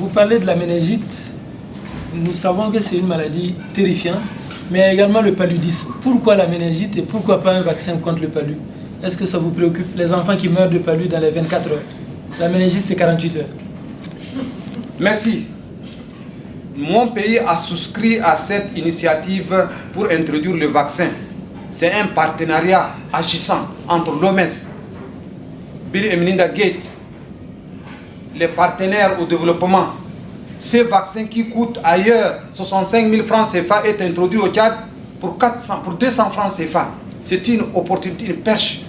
vous parlez de la méningite. Nous savons que c'est une maladie terrifiante, mais également le paludisme. Pourquoi la méningite et pourquoi pas un vaccin contre le palu? Est-ce que ça vous préoccupe? Les enfants qui meurent de palu dans les 24 heures. La méningite, c'est 48 heures. Merci. Mon pays a souscrit à cette initiative pour introduire le vaccin. C'est un partenariat agissant entre l'OMS, Bill et Melinda Gates, les partenaires au développement. Ce vaccin qui coûte ailleurs 65 000 francs CFA est introduit au Tchad pour 200 francs CFA. C'est une opportunité, une perche.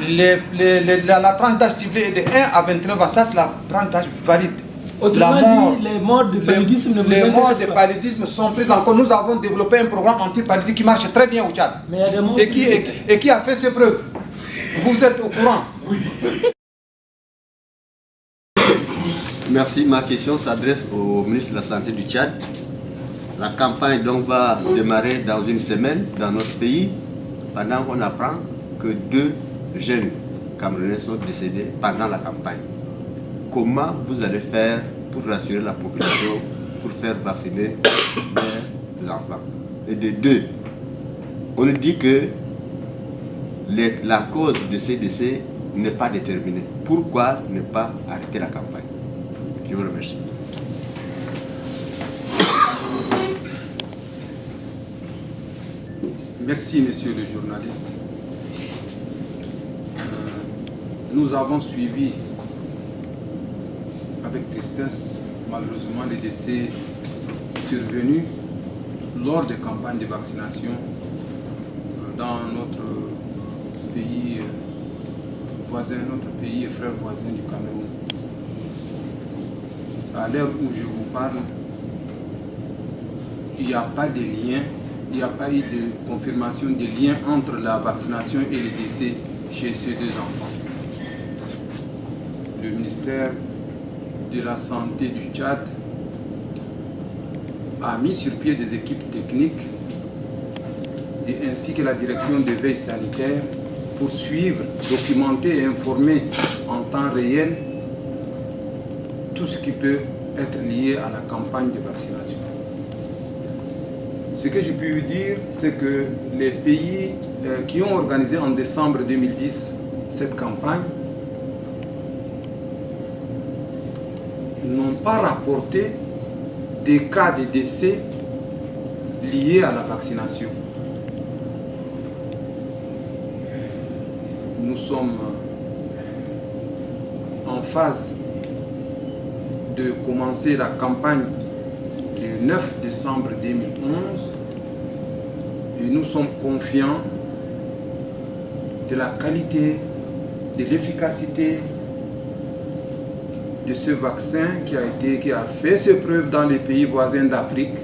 La tranche d'âge ciblée est de 1 à 29 ans. Ça, c'est la tranche d'âge valide. Autrement dit, les morts de paludisme ne vous intéressent pas. Les morts de paludisme sont prises en compte. Nous avons développé un programme anti-paludisme qui marche très bien au Tchad. Mais il y a des morts et qui a fait ses preuves. Vous êtes au courant. Oui. Merci. Ma question s'adresse au ministre de la Santé du Tchad. La campagne donc va démarrer dans une semaine dans notre pays, pendant qu'on apprend que 2 jeunes Camerounais sont décédés pendant la campagne. Comment vous allez faire pour rassurer la population, pour faire vacciner les enfants? Et de 2, on dit que la cause de ces décès n'est pas déterminée. Pourquoi ne pas arrêter la campagne? Je vous remercie. Merci, monsieur le journaliste. Nous avons suivi avec tristesse, malheureusement, les décès survenus lors des campagnes de vaccination dans notre pays voisin, notre pays et frère voisin du Cameroun. À l'heure où je vous parle, il n'y a pas de lien, il n'y a pas eu de confirmation de lien entre la vaccination et les décès chez ces 2 enfants. Le ministère de la Santé du Tchad a mis sur pied des équipes techniques et ainsi que la direction de veille sanitaire pour suivre, documenter et informer en temps réel tout ce qui peut être lié à la campagne de vaccination. Ce que je peux vous dire, c'est que les pays qui ont organisé en décembre 2010 cette campagne n'ont pas rapporté des cas de décès liés à la vaccination. Nous sommes en phase de commencer la campagne le 9 décembre 2011 et nous sommes confiants de la qualité, de l'efficacité de ce vaccin qui a fait ses preuves dans les pays voisins d'Afrique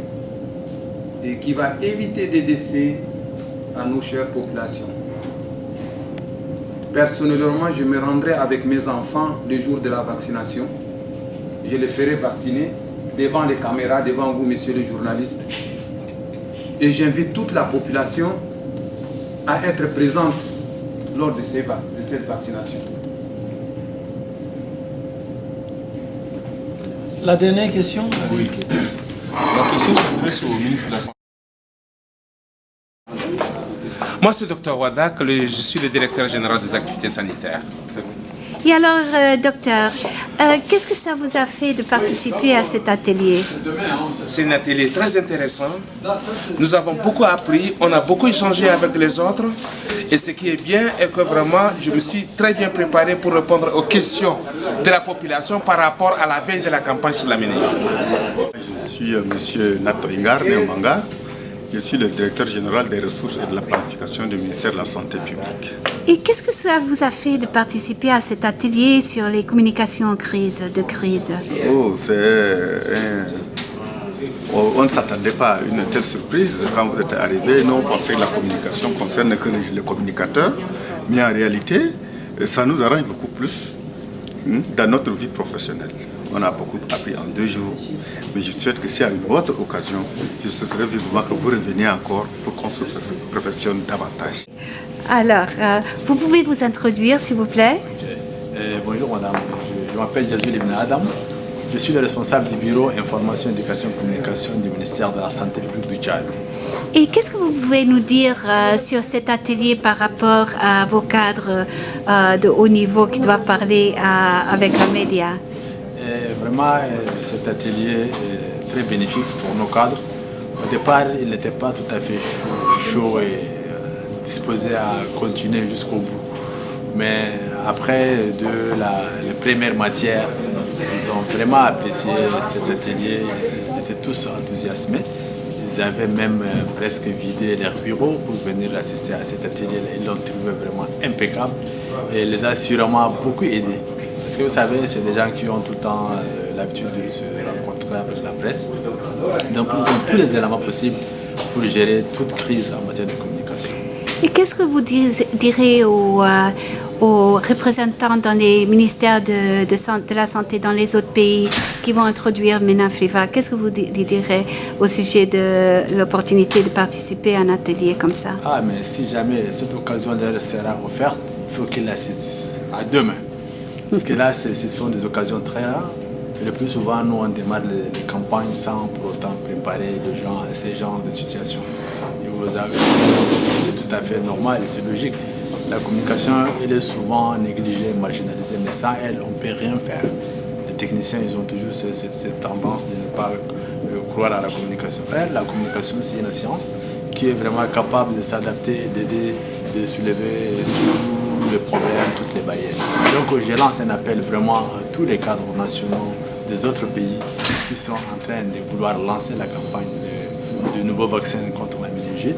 et qui va éviter des décès à nos chères populations. Personnellement, je me rendrai avec mes enfants le jour de la vaccination. Je les ferai vacciner devant les caméras, devant vous, messieurs les journalistes. Et j'invite toute la population à être présente lors de cette vaccination. La dernière question. Oui. La question s'adresse au ministre de la Santé. Moi, c'est Dr Wadak, je suis le directeur général des activités sanitaires. Et alors, docteur, qu'est-ce que ça vous a fait de participer à cet atelier? C'est un atelier très intéressant. Nous avons beaucoup appris, on a beaucoup échangé avec les autres. Et ce qui est bien est que vraiment, je me suis très bien préparé pour répondre aux questions de la population par rapport à la veille de la campagne sur la méningite. Je suis M. Nato Ingar Neomanga. Je suis le directeur général des ressources et de la planification du ministère de la Santé publique. Et qu'est-ce que ça vous a fait de participer à cet atelier sur les communications de crise? Oh, on ne s'attendait pas à une telle surprise. Quand vous êtes arrivé, nous on pensait que la communication concerne que les communicateurs. Mais en réalité, ça nous arrange beaucoup plus dans notre vie professionnelle. On a beaucoup appris en 2 jours. Mais je souhaite que s'il y a une autre occasion, je souhaiterais vivement que vous reveniez encore pour qu'on se perfectionne davantage. Alors, vous pouvez vous introduire, s'il vous plaît? Bonjour madame, je m'appelle Jésus Lebna Adam. Je suis le responsable du bureau Information, Éducation et Communication du ministère de la Santé publique du Tchad. Et qu'est-ce que vous pouvez nous dire sur cet atelier par rapport à vos cadres de haut niveau qui doivent parler avec les médias? Vraiment, cet atelier est très bénéfique pour nos cadres. Au départ, ils n'étaient pas tout à fait chauds et disposés à continuer jusqu'au bout. Mais après les premières matières, ils ont vraiment apprécié cet atelier. Ils étaient tous enthousiasmés. Ils avaient même presque vidé leur bureau pour venir assister à cet atelier. Ils l'ont trouvé vraiment impeccable et les a sûrement beaucoup aidés. Parce que vous savez, c'est des gens qui ont tout le temps l'habitude de se rencontrer avec la presse. Donc ils ont tous les éléments possibles pour gérer toute crise en matière de communication. Et qu'est-ce que vous direz aux représentants dans les ministères de la Santé dans les autres pays qui vont introduire MENA-FRIVA? Qu'est-ce que vous direz au sujet de l'opportunité de participer à un atelier comme ça? Ah, mais si jamais cette occasion leur sera offerte, il faut qu'ils la saisissent à deux mains. Parce que là, ce sont des occasions très rares. Et le plus souvent, nous, on démarre les campagnes sans pour autant préparer les gens à ces genres de situations. Et vous avez, c'est tout à fait normal et c'est logique. La communication, elle est souvent négligée, marginalisée, mais sans elle, on ne peut rien faire. Les techniciens, ils ont toujours cette tendance de ne pas croire à la communication. La communication, c'est une science qui est vraiment capable de s'adapter et d'aider, de soulever tous les problèmes, toutes les barrières. Donc, je lance un appel vraiment à tous les cadres nationaux des autres pays qui sont en train de vouloir lancer la campagne de nouveaux vaccins contre la méningite.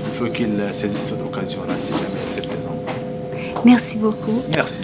Il faut qu'ils saisissent cette occasion-là si jamais elle se présente. Merci beaucoup. Merci.